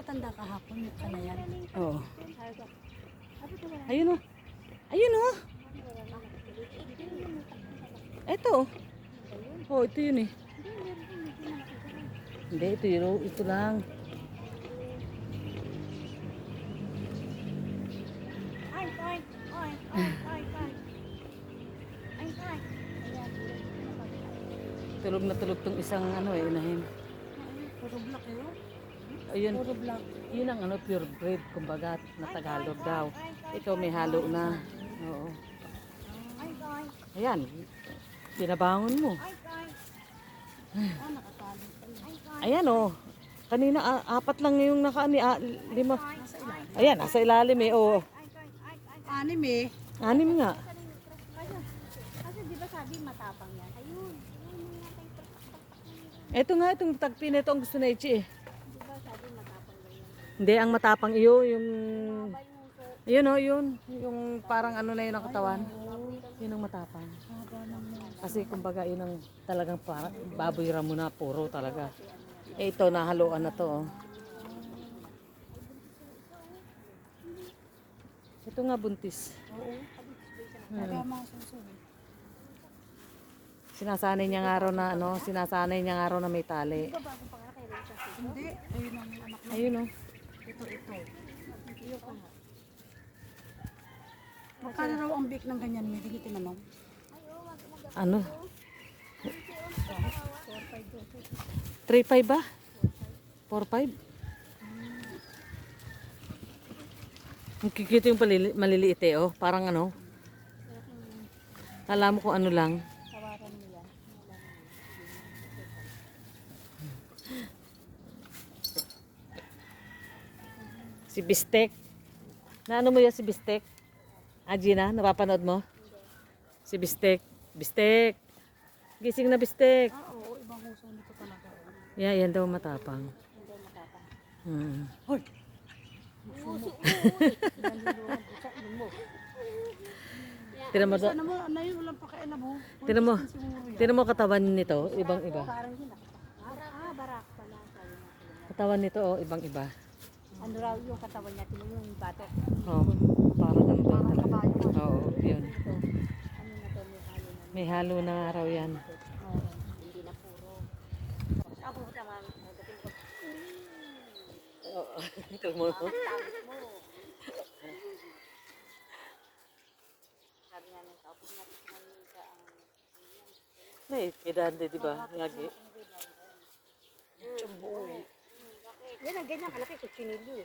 matanda kahapon, ka na yan. Oo. Ayun o. Ayun o. Ito. Oh, ito yun eh. Hindi, ito yun. Ito lang. Ay, ay, ay, ay, ay, ay. Ay, ay. Tulog na tulog tong isang ano eh, inahin. Puro black yun. Ayun. Puro black. Yun ang ano, pure breed, kumbaga, na Tagalog daw. Ito may halo na. Oo. Ay, ay. Ayan. Pinabangon mo. Ay, ay. Ah, nakatalo pala. Ay, ay. Ayan oh. Kanina apat lang yung nakaani, lima. Nasa ilalim. Ayan, nasa ilalim eh. Oh. Ay, ay, ay, ay. Anim eh. Anim nga. Ayun. Kasi di ba sabi matapang yan? Ayun. Ito nga, itong tagpi na ito ang gusto na Ichi eh. Di ba sabi matapang ba yan? Hindi, ang matapang iyo, yung... Ba yung so, Ayun oh, yun. Yung parang ano na yun ang katawan. Yun ang matapang. haba naman. Kasi kumbaga yun ang talagang parang baboy ramo na puro talaga. Eh ito, nahaluan na to oh. Ito nga buntis. Oo. Kaya mga susunod. Sinasanay niya nga raw na ano, sinasanay niya nga raw na may tali. Di ba bago pa nga kay Rachel? Hindi. Ayun ang anak mo. Ayun oh. Ito. Iyo pa nga. Magkano raw ang bake ng ganyan? May digitin naman. Ano? 3.5 ba? 4.5? Ang kikita yung maliliit eh oh. Parang ano. Alam mo kung ano lang. Tawaran nila. Si Bistek. Naano mo yan si Bistek? Gina, napapanood mo? Si Bistek. Bistek. Gising na Bistek. Ah, oo. Ibang huso nito talaga. Yeah, yan daw matapang. Hindi matapang. Hmm. Hoy! Muso. Naluluhan ko sa ilong mo. Tinan mo, Sana mo, ano yun? Walang pakialam mo. tinan mo, Siguro yan. tinan mo katawan nito, ibang iba. Parang yun. Barak pala. Sabi nga. Katawan nito, oh, ibang iba. Ano raw yung katawan niya? Tingnan mo yung batok. Oh, parang ano daw Parang talaga. kabayo. Oo, yun. Ito. Ano na to? May halo na. May halo na nga raw yan. Oo. Hindi na puro. Ako naman. Dating ko. Oo, ito mo. Tawit mo. Sabi nga ng tao, pag natin sinamita ang... May kidande, di ba? Lagi. Yan ang ganyan kalaki sa chinilyo.